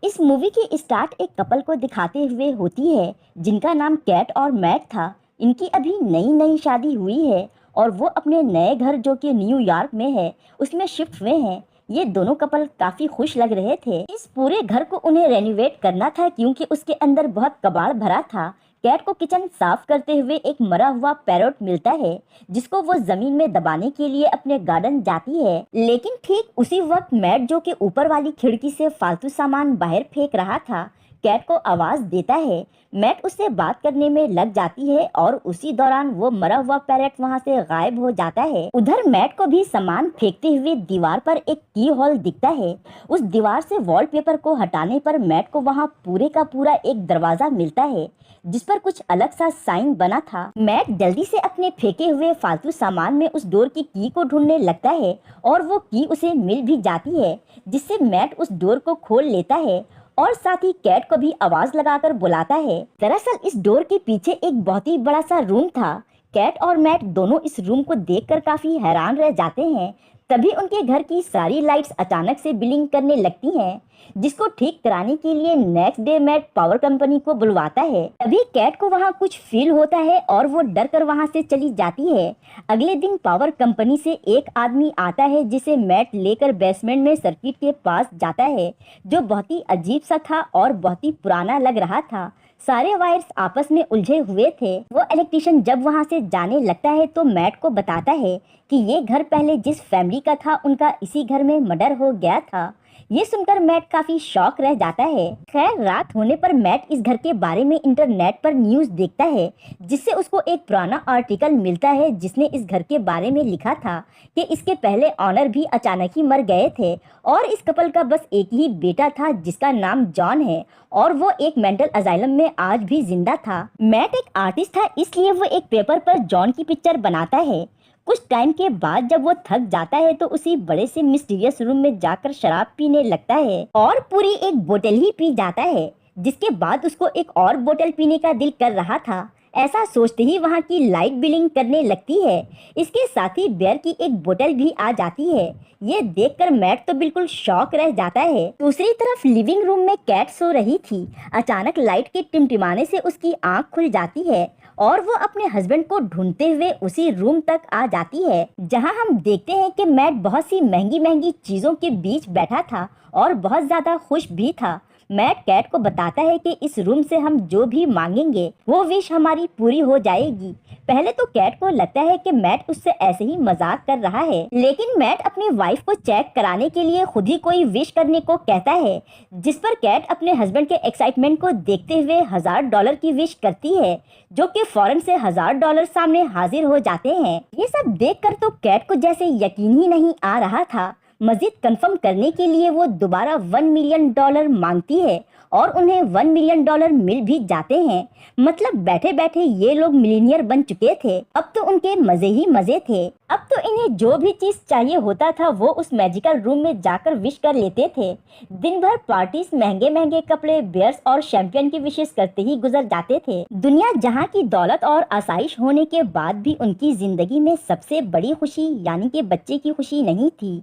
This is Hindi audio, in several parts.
इस मूवी की स्टार्ट एक कपल को दिखाते हुए होती है जिनका नाम कैट और मैट था। इनकी अभी नई नई शादी हुई है और वो अपने नए घर जो कि न्यूयॉर्क में है उसमें शिफ्ट हुए हैं। ये दोनों कपल काफी खुश लग रहे थे। इस पूरे घर को उन्हें रेनोवेट करना था क्योंकि उसके अंदर बहुत कबाड़ भरा था। कैट को किचन साफ करते हुए एक मरा हुआ पैरोट मिलता है जिसको वो जमीन में दबाने के लिए अपने गार्डन जाती है। लेकिन ठीक उसी वक्त मैट जो कि ऊपर वाली खिड़की से फालतू सामान बाहर फेंक रहा था कैट को आवाज देता है। मैट उससे बात करने में लग जाती है और उसी दौरान वो मरा हुआ पैरेट वहाँ से गायब हो जाता है। उधर मैट को भी सामान फेंकते हुए दीवार पर एक की होल दिखता है। उस दीवार से वॉलपेपर को हटाने पर मैट को वहाँ पूरे का पूरा एक दरवाजा मिलता है जिस पर कुछ अलग सा साइन बना था। मैट जल्दी से अपने फेंके हुए फालतू सामान में उस डोर की को ढूंढने लगता है और वो की उसे मिल भी जाती है जिससे मैट उस डोर को खोल लेता है और साथ ही कैट को भी आवाज लगाकर बुलाता है। दरअसल इस डोर के पीछे एक बहुत ही बड़ा सा रूम था। कैट और मैट दोनों इस रूम को देखकर काफी हैरान रह जाते हैं। तभी उनके घर की सारी लाइट्स अचानक से ब्लिंक करने लगती हैं जिसको ठीक कराने के लिए नेक्स्ट डे मैट पावर कंपनी को बुलवाता है। तभी कैट को वहाँ कुछ फील होता है और वो डर कर वहाँ से चली जाती है। अगले दिन पावर कंपनी से एक आदमी आता है जिसे मैट लेकर बेसमेंट में सर्किट के पास जाता है जो बहुत ही अजीब सा था और बहुत ही पुराना लग रहा था। सारे वायर्स आपस में उलझे हुए थे। वो इलेक्ट्रिशियन जब वहाँ से जाने लगता है तो मैट को बताता है कि ये घर पहले जिस फैमिली का था उनका इसी घर में मर्डर हो गया था। ये सुनकर मैट काफी शॉक रह जाता है। खैर रात होने पर मैट इस घर के बारे में इंटरनेट पर न्यूज देखता है जिससे उसको एक पुराना आर्टिकल मिलता है जिसने इस घर के बारे में लिखा था कि इसके पहले ऑनर भी अचानक ही मर गए थे और इस कपल का बस एक ही बेटा था जिसका नाम जॉन है और वो एक मेंटल अजाइलम में आज भी जिंदा था। मैट एक आर्टिस्ट था इसलिए वो एक पेपर पर जॉन की पिक्चर बनाता है। कुछ टाइम के बाद जब वो थक जाता है तो उसी बड़े से मिस्टीरियस रूम में जाकर शराब पीने लगता है और पूरी एक बोतल ही पी जाता है जिसके बाद उसको एक और बोतल पीने का दिल कर रहा था। ऐसा सोचते ही वहाँ की लाइट ब्लिंक करने लगती है। इसके साथ ही बियर की एक बोतल भी आ जाती है। ये देखकर मैट तो बिल्कुल शॉक रह जाता है। दूसरी तरफ लिविंग रूम में कैट सो रही थी। अचानक लाइट के टिमटिमाने से उसकी आंख खुल जाती है और वो अपने हस्बैंड को ढूंढते हुए उसी रूम तक आ जाती है जहां हम देखते हैं कि मैट बहुत सी महंगी महंगी चीजों के बीच बैठा था और बहुत ज्यादा खुश भी था। मैट कैट को बताता है कि इस रूम से हम जो भी मांगेंगे वो विश हमारी पूरी हो जाएगी। पहले तो कैट को लगता है कि मैट उससे ऐसे ही मजाक कर रहा है लेकिन मैट अपनी वाइफ को चेक कराने के लिए खुद ही कोई विश करने को कहता है जिस पर कैट अपने हस्बैंड के एक्साइटमेंट को देखते हुए $1000 की विश करती है जो कि फौरन से $1000 सामने हाजिर हो जाते हैं। ये सब देखकर तो कैट को जैसे यकीन ही नहीं आ रहा था। मजीद कंफर्म करने के लिए वो दोबारा $1 मिलियन मांगती है और उन्हें $1 मिलियन मिल भी जाते हैं। मतलब बैठे बैठे ये लोग मिलीनियर बन चुके थे। अब तो उनके मजे ही मजे थे। अब तो इन्हें जो भी चीज चाहिए होता था वो उस मैजिकल रूम में जाकर विश कर लेते थे। दिन भर पार्टीज, महंगे महंगे कपड़े, बियर्स और शैंपियन की विशेष करते ही गुजर जाते थे। दुनिया जहाँ की दौलत और आसाइश होने के बाद भी उनकी जिंदगी में सबसे बड़ी खुशी यानी कि बच्चे की खुशी नहीं थी।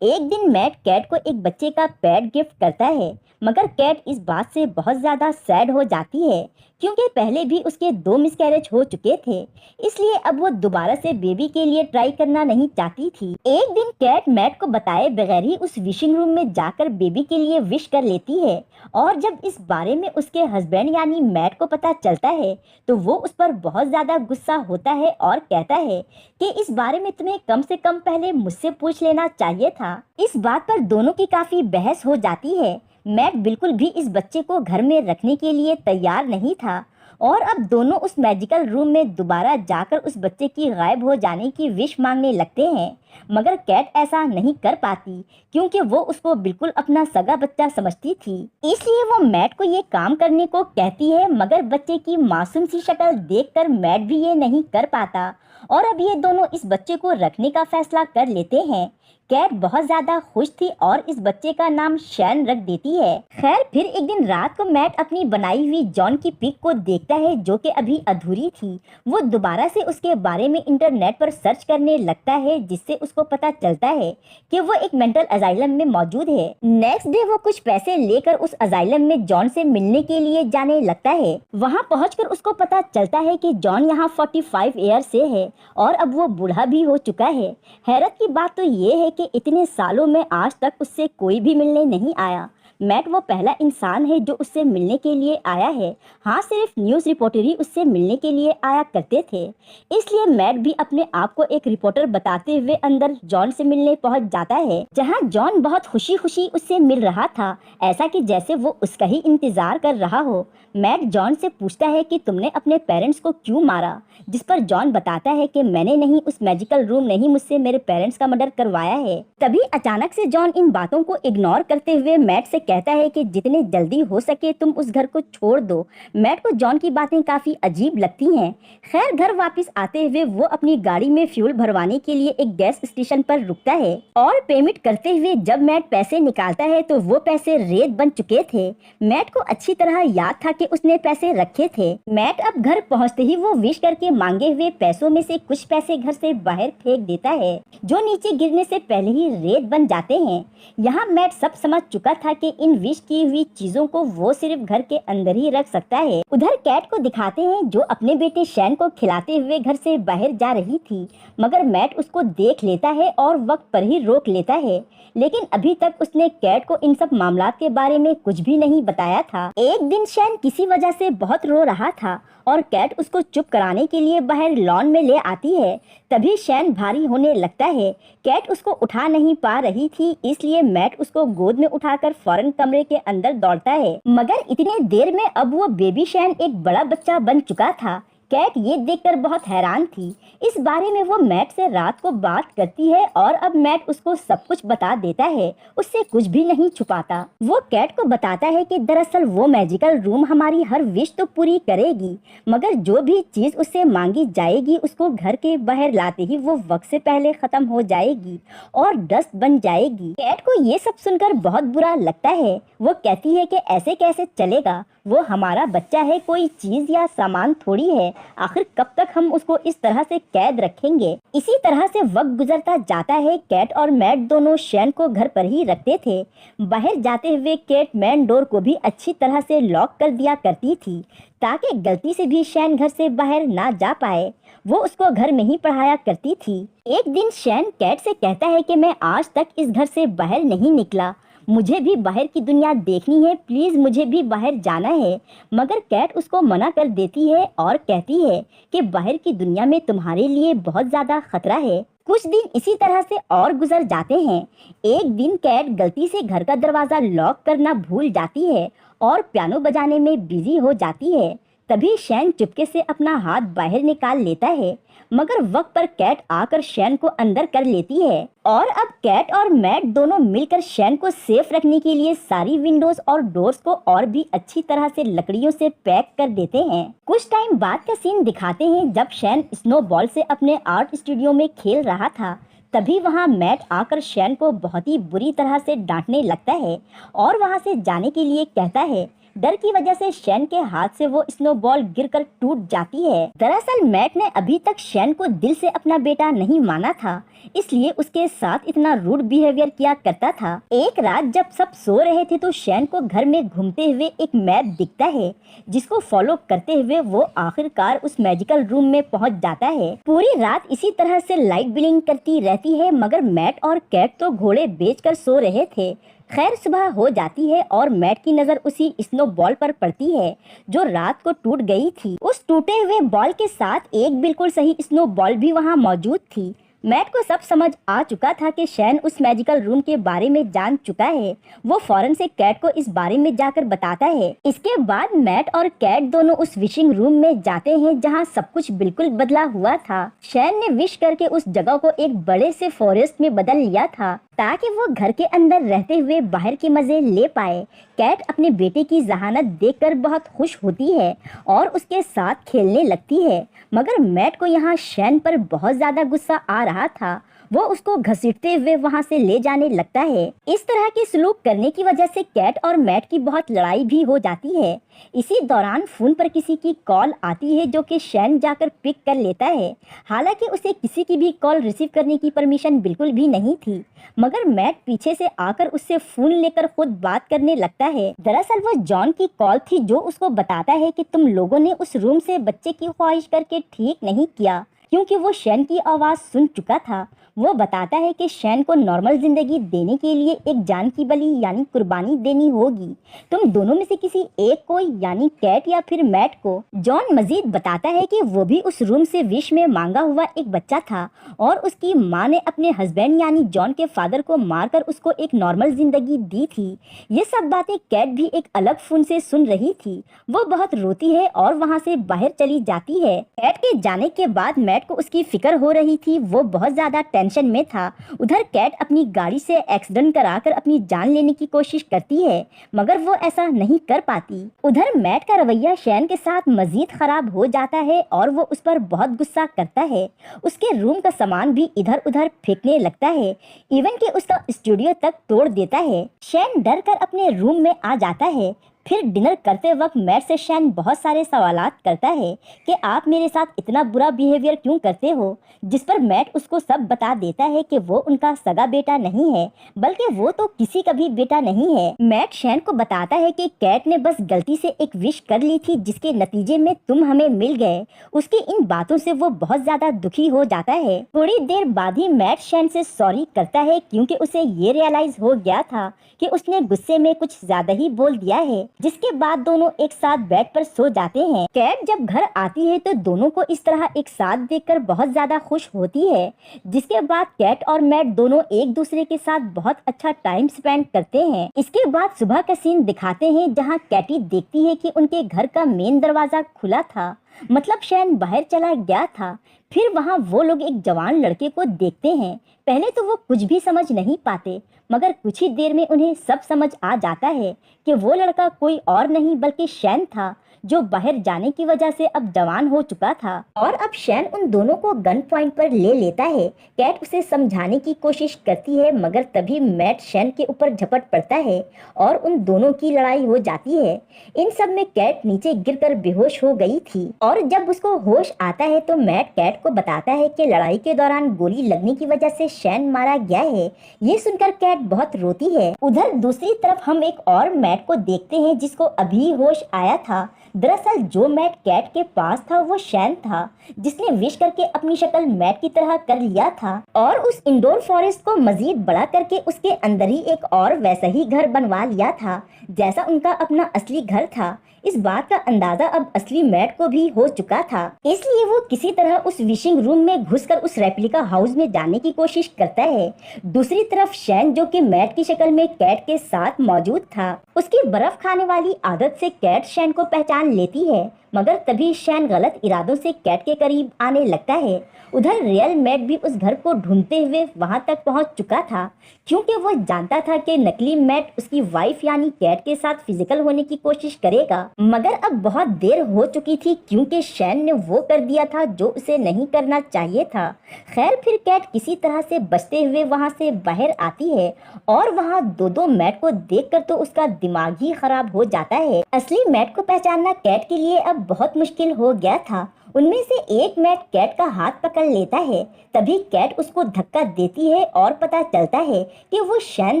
एक दिन मैट कैट को एक बच्चे का पेट गिफ्ट करता है मगर कैट इस बात से बहुत ज्यादा सैड हो जाती है क्योंकि पहले भी उसके 2 मिसकैरेज हो चुके थे। इसलिए अब वो दोबारा से बेबी के लिए ट्राई करना नहीं चाहती थी। एक दिन कैट मैट को बताए बगैर ही उस विशिंग रूम में जाकर बेबी के लिए विश कर लेती है और जब इस बारे में उसके हस्बैंड यानी मैट को पता चलता है तो वो उस पर बहुत ज्यादा गुस्सा होता है और कहता है कि इस बारे में तुम्हें कम से कम पहले मुझसे पूछ लेना चाहिए था। इस बात पर दोनों की काफी बहस हो जाती है। मैट बिल्कुल भी इस बच्चे को घर में रखने के लिए तैयार नहीं था और अब दोनों उस मैजिकल रूम में दोबारा जाकर उस बच्चे की गायब हो जाने की विश मांगने लगते हैं मगर कैट ऐसा नहीं कर पाती क्योंकि वो उसको बिल्कुल अपना सगा बच्चा समझती थी। इसलिए वो मैट को ये काम करने को कहती है मगर बच्चे की मासूम सी शक्ल देखकर मैट भी ये नहीं कर पाता और अब ये दोनों इस बच्चे को रखने का फैसला कर लेते हैं। कैट बहुत ज्यादा खुश थी और इस बच्चे का नाम शैन रख देती है। खैर फिर एक दिन रात को मैट अपनी बनाई हुई जॉन की पिक को देखता है जो कि अभी अधूरी थी। वो दोबारा से उसके बारे में इंटरनेट पर सर्च करने लगता है जिससे उसको पता चलता है कि वो एक मेंटल अजाइलम में मौजूद है। नेक्स्ट डे वो कुछ पैसे लेकर उस अजाइलम में जॉन से मिलने के लिए जाने लगता है। वहाँ पहुंचकर उसको पता चलता है कि जॉन यहाँ 45 ईयर से है और अब वो बूढ़ा भी हो चुका है। हैरत की बात तो ये है कि इतने सालों में आज तक उससे कोई भी मिलने नहीं आया। मैट वो पहला इंसान है जो उससे मिलने के लिए आया है। हाँ, सिर्फ न्यूज़ रिपोर्टर ही उससे मिलने के लिए आया करते थे। इसलिए मैट भी अपने आप को एक रिपोर्टर बताते हुए अंदर जॉन से मिलने पहुंच जाता है, जहां जॉन बहुत खुशी खुशी उससे मिल रहा था, ऐसा कि जैसे वो उसका ही इंतजार कर रहा हो। मैट जॉन से पूछता है कि तुमने अपने पेरेंट्स को क्यों मारा, जिस पर जॉन बताता है कि मैंने नहीं, उस मैजिकल रूम ने ही मुझसे मेरे पेरेंट्स का मर्डर करवाया है। तभी अचानक से जॉन इन बातों को इग्नोर करते हुए मैट से कहता है कि जितने जल्दी हो सके तुम उस घर को छोड़ दो। मैट को जॉन की बातें काफी अजीब लगती हैं। खैर घर वापस आते हुए वो अपनी गाड़ी में फ्यूल भरवाने के लिए एक गैस स्टेशन पर रुकता है और पेमेंट करते हुए जब मैट पैसे निकालता है तो वो पैसे रेत बन चुके थे। मैट को अच्छी तरह याद था कि उसने पैसे रखे थे। मैट अब घर पहुंचते ही वो विश करके मांगे हुए पैसों में से कुछ पैसे घर से बाहर फेंक देता है जो नीचे गिरने से पहले ही रेत बन जाते हैं। यहाँ मैट सब समझ चुका था कि इन विश की हुई चीजों को वो सिर्फ घर के अंदर ही रख सकता है। उधर कैट को दिखाते हैं जो अपने बेटे शैन को खिलाते हुए घर से बाहर जा रही थी, मगर मैट उसको देख लेता है और वक्त पर ही रोक लेता है। लेकिन अभी तक उसने कैट को इन सब मामलात के बारे में कुछ भी नहीं बताया था। एक दिन शैन किसी वजह से बहुत रो रहा था और कैट उसको चुप कराने के लिए बाहर लॉन में ले आती है। तभी शैन भारी होने लगता है। कैट उसको उठा नहीं पा रही थी, इसलिए मैट उसको गोद में उठाकर फौरन कमरे के अंदर दौड़ता है, मगर इतने देर में अब वो बेबी शैन एक बड़ा बच्चा बन चुका था। कैट ये देखकर बहुत हैरान थी। इस बारे में वो मैट से रात को बात करती है और अब मैट उसको सब कुछ बता देता है, उससे कुछ भी नहीं छुपाता। वो कैट को बताता है कि दरअसल वो मैजिकल रूम हमारी हर विश तो पूरी करेगी, मगर जो भी चीज उससे मांगी जाएगी उसको घर के बाहर लाते ही वो वक्त से पहले खत्म हो जाएगी और डस्ट बन जाएगी। कैट को ये सब सुनकर बहुत बुरा लगता है। वो कहती है कि ऐसे कैसे चलेगा, वो हमारा बच्चा है, कोई चीज या सामान थोड़ी है, आखिर कब तक हम उसको इस तरह से कैद रखेंगे। इसी तरह से वक्त गुजरता जाता है। कैट और मैट दोनों शैन को घर पर ही रखते थे। बाहर जाते हुए कैट मेन डोर को भी अच्छी तरह से लॉक कर दिया करती थी ताकि गलती से भी शैन घर से बाहर ना जा पाए। वो उसको घर में ही पढ़ाया करती थी। एक दिन शैन कैट से कहता है कि मैं आज तक इस घर से बाहर नहीं निकला, मुझे भी बाहर की दुनिया देखनी है, प्लीज मुझे भी बाहर जाना है। मगर कैट उसको मना कर देती है और कहती है कि बाहर की दुनिया में तुम्हारे लिए बहुत ज्यादा खतरा है। कुछ दिन इसी तरह से और गुजर जाते हैं। एक दिन कैट गलती से घर का दरवाजा लॉक करना भूल जाती है और पियानो बजाने में बिजी हो जाती है। तभी शैन चुपके से अपना हाथ बाहर निकाल लेता है, मगर वक्त पर कैट आकर शैन को अंदर कर लेती है और अब कैट और मैट दोनों मिलकर शैन को सेफ रखने के लिए सारी विंडोज और डोर्स को और भी अच्छी तरह से लकड़ियों से पैक कर देते हैं। कुछ टाइम बाद का सीन दिखाते हैं जब शैन स्नोबॉल से अपने आर्ट स्टूडियो में खेल रहा था। तभी वहाँ मैट आकर शैन को बहुत ही बुरी तरह से डांटने लगता है और वहाँ से जाने के लिए कहता है। डर की वजह से शैन के हाथ से वो स्नोबॉल गिरकर टूट जाती है। दरअसल मैट ने अभी तक शैन को दिल से अपना बेटा नहीं माना था, इसलिए उसके साथ इतना रूड बिहेवियर किया करता था। एक रात जब सब सो रहे थे तो शैन को घर में घूमते हुए एक मैप दिखता है, जिसको फॉलो करते हुए वो आखिरकार उस मैजिकल रूम में पहुंच जाता है। पूरी रात इसी तरह से लाइट ब्लिंक करती रहती है, मगर मैट और कैट तो घोड़े बेचकर सो रहे थे। खैर सुबह हो जाती है और मैट की नजर उसी स्नोबॉल पर पड़ती है जो रात को टूट गई थी। उस टूटे हुए बॉल के साथ एक बिल्कुल सही स्नोबॉल भी वहाँ मौजूद थी। मैट को सब समझ आ चुका था कि शैन उस मैजिकल रूम के बारे में जान चुका है। वो फौरन से कैट को इस बारे में जाकर बताता है। इसके बाद मैट और कैट दोनों उस विशिंग रूम में जाते हैं जहां सब कुछ बिल्कुल बदला हुआ था। शैन ने विश करके उस जगह को एक बड़े से फॉरेस्ट में बदल लिया था ताकि वो घर के अंदर रहते हुए बाहर के मजे ले पाए। कैट अपने बेटे की जहानत देखकर बहुत खुश होती है और उसके साथ खेलने लगती है, मगर मैट को यहाँ शैन पर बहुत ज्यादा गुस्सा आ रहा था। वो उसको घसीटते हुए वहाँ से ले जाने लगता है। इस तरह के सलूक करने की वजह से कैट और मैट की बहुत लड़ाई भी हो जाती है। इसी दौरान फोन पर किसी की कॉल आती है जो कि शैन जाकर पिक कर लेता है। हालांकि उसे किसी की भी कॉल रिसीव करने की परमिशन बिल्कुल भी नहीं थी, मगर मैट पीछे से आकर उससे फोन लेकर खुद बात करने लगता है। दरअसल वो जॉन की कॉल थी जो उसको बताता है कि तुम लोगों ने उस रूम से बच्चे की ख्वाहिश करके ठीक नहीं किया, क्योंकि वो शैन की आवाज़ सुन चुका था। वो बताता है कि शैन को नॉर्मल जिंदगी देने के लिए एक जान की बलि यानी कुर्बानी देनी होगी। तुम दोनों में से किसी एक को यानी कैट या फिर मैट को। जॉन मजीद बताता है कि वो भी उस रूम से विश में मांगा हुआ एक बच्चा था और उसकी माँ ने अपने हस्बैंड यानी जॉन के फादर को मारकर उसको एक नॉर्मल जिंदगी दी थी। ये सब बातें कैट भी एक अलग फोन से सुन रही थी। वो बहुत रोती है और वहाँ से बाहर चली जाती है। कैट के जाने के बाद मैट को उसकी फिक्र हो रही थी। वो बहुत ज्यादा टेंशन में था। उधर कैट अपनी गाड़ी से एक्सीडेंट कराकर अपनी जान लेने की कोशिश करती है, मगर वो ऐसा नहीं कर पाती। उधर मैट का रवैया शैन के साथ मजीद खराब हो जाता है और वो उस पर बहुत गुस्सा करता है। उसके रूम का सामान भी इधर उधर फेंकने लगता है, इवन कि उसका स्टूडियो तक तोड़ देता है। शैन डर कर अपने रूम में आ जाता है। फिर डिनर करते वक्त मैट से शैन बहुत सारे सवालात करता है कि आप मेरे साथ इतना बुरा बिहेवियर क्यों करते हो, जिस पर मैट उसको सब बता देता है कि वो उनका सगा बेटा नहीं है, बल्कि वो तो किसी का भी बेटा नहीं है। मैट शैन को बताता है कि कैट ने बस गलती से एक विश कर ली थी जिसके नतीजे में तुम हमें मिल गए। उसकी इन बातों से वो बहुत ज्यादा दुखी हो जाता है। थोड़ी देर बाद ही मैट शैन से सॉरी करता है, क्योंकि उसे ये रियलाइज हो गया था कि उसने गुस्से में कुछ ज्यादा ही बोल दिया है। जिसके बाद दोनों एक साथ बेड पर सो जाते हैं। कैट जब घर आती है तो दोनों को इस तरह एक साथ देखकर बहुत ज्यादा खुश होती है। जिसके बाद कैट और मैट दोनों एक दूसरे के साथ बहुत अच्छा टाइम स्पेंड करते हैं। इसके बाद सुबह का सीन दिखाते हैं जहाँ कैटी देखती है कि उनके घर का मेन दरवाजा खुला था, मतलब शैन बाहर चला गया था। फिर वहाँ वो लोग एक जवान लड़के को देखते हैं। पहले तो वो कुछ भी समझ नहीं पाते, मगर कुछ ही देर में उन्हें सब समझ आ जाता है कि वो लड़का कोई और नहीं बल्कि शैन था, जो बाहर जाने की वजह से अब जवान हो चुका था। और अब शैन उन दोनों को गन पॉइंट पर ले लेता है। कैट उसे समझाने की कोशिश करती है, मगर तभी मैट शैन के ऊपर झपट पड़ता है और उन दोनों की लड़ाई हो जाती है। इन सब में कैट नीचे गिरकर बेहोश हो गई थी और जब उसको होश आता है तो मैट कैट को बताता है कि लड़ाई के दौरान गोली लगने की वजह से शैन मारा गया है। ये सुनकर कैट बहुत रोती है। उधर दूसरी तरफ हम एक और मैट को देखते हैं जिसको अभी होश आया था। दरअसल जो मैट कैट के पास था वो शैन था, जिसने विश करके अपनी शक्ल मैट की तरह कर लिया था और उस इंडोर फॉरेस्ट को मजीद बड़ा करके उसके अंदर ही एक और वैसा ही घर बनवा लिया था जैसा उनका अपना असली घर था। इस बात का अंदाजा अब असली मैट को भी हो चुका था, इसलिए वो किसी तरह उस विशिंग रूम में घुसकर उस रेप्लिका हाउस में जाने की कोशिश करता है। दूसरी तरफ शैन, जो कि मैट की शक्ल में कैट के साथ मौजूद था, उसकी बर्फ खाने वाली आदत से कैट शैन को पहचान लेती है, मगर तभी शैन गलत इरादों से कैट के करीब आने लगता है। उधर रियल मैट भी उस घर को ढूंढते हुए वहां तक पहुंच चुका था, क्योंकि वो जानता था कि नकली मैट उसकी वाइफ यानी कैट के साथ फिजिकल होने की कोशिश करेगा। मगर अब बहुत देर हो चुकी थी, क्योंकि शैन ने वो कर दिया था जो उसे नहीं करना चाहिए था। खैर, फिर कैट किसी तरह से बचते हुए वहां से बाहर आती है और वहां दो मैट को देखकर तो उसका दिमाग ही खराब हो जाता है। असली मैट को पहचानना कैट के लिए अब बहुत मुश्किल हो गया था। उनमें से एक मैट कैट का हाथ पकड़ लेता है। तभी कैट उसको धक्का देती है और पता चलता है कि वो शैन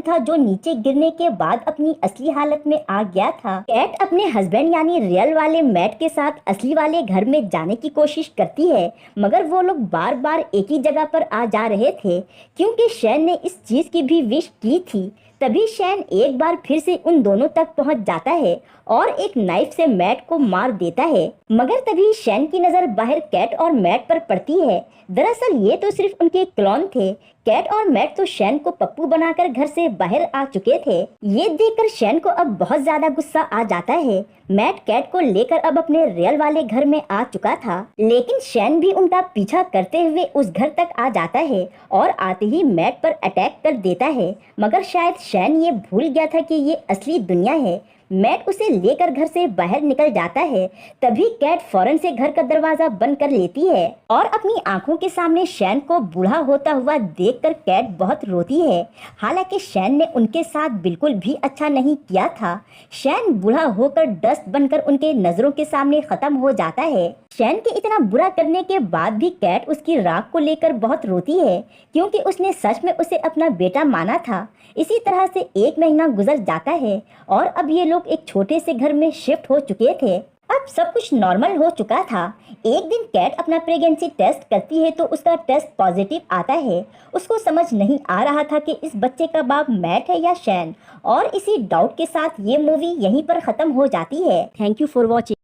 था, जो नीचे गिरने के बाद अपनी असली हालत में आ गया था। कैट अपने हस्बैंड यानी रियल वाले मैट के साथ असली वाले घर में जाने की कोशिश करती है, मगर वो लोग बार बार एक ही जगह पर आ जा रहे थे, क्योंकि शैन ने इस चीज की भी विश की थी। तभी शैन एक बार फिर से उन दोनों तक पहुंच जाता है और एक नाइफ से मैट को मार देता है, मगर तभी शैन की नजर बाहर कैट और मैट पर पड़ती है। दरअसल ये तो सिर्फ उनके क्लोन थे। कैट और मैट तो शैन को पप्पू बनाकर घर से बाहर आ चुके थे। ये देखकर शैन को अब बहुत ज्यादा गुस्सा आ जाता है। मैट कैट को लेकर अब अपने रियल वाले घर में आ चुका था, लेकिन शैन भी उनका पीछा करते हुए उस घर तक आ जाता है और आते ही मैट पर अटैक कर देता है। मगर शायद शैन ये भूल गया था कि ये असली दुनिया है। मैट उसे लेकर घर से बाहर निकल जाता है। तभी कैट फौरन से घर का दरवाजा बंद कर लेती है और अपनी आंखों के सामने शैन को बूढ़ा होता हुआ देखकर कैट बहुत रोती है। हालांकि शैन ने उनके साथ बिल्कुल भी अच्छा नहीं किया था। शैन बूढ़ा होकर डस्ट बनकर उनके नजरों के सामने खत्म हो जाता है। शैन के इतना बुरा करने के बाद भी कैट उसकी राख को लेकर बहुत रोती है, क्योंकि उसने सच में उसे अपना बेटा माना था। इसी तरह से 1 महीना गुजर जाता है और अब ये लोग एक छोटे से घर में शिफ्ट हो चुके थे। अब सब कुछ नॉर्मल हो चुका था। एक दिन कैट अपना प्रेगनेंसी टेस्ट करती है तो उसका टेस्ट पॉजिटिव आता है। उसको समझ नहीं आ रहा था कि इस बच्चे का बाप मैट है या शैन, और इसी डाउट के साथ ये मूवी यहीं पर खत्म हो जाती है। Thank you for watching.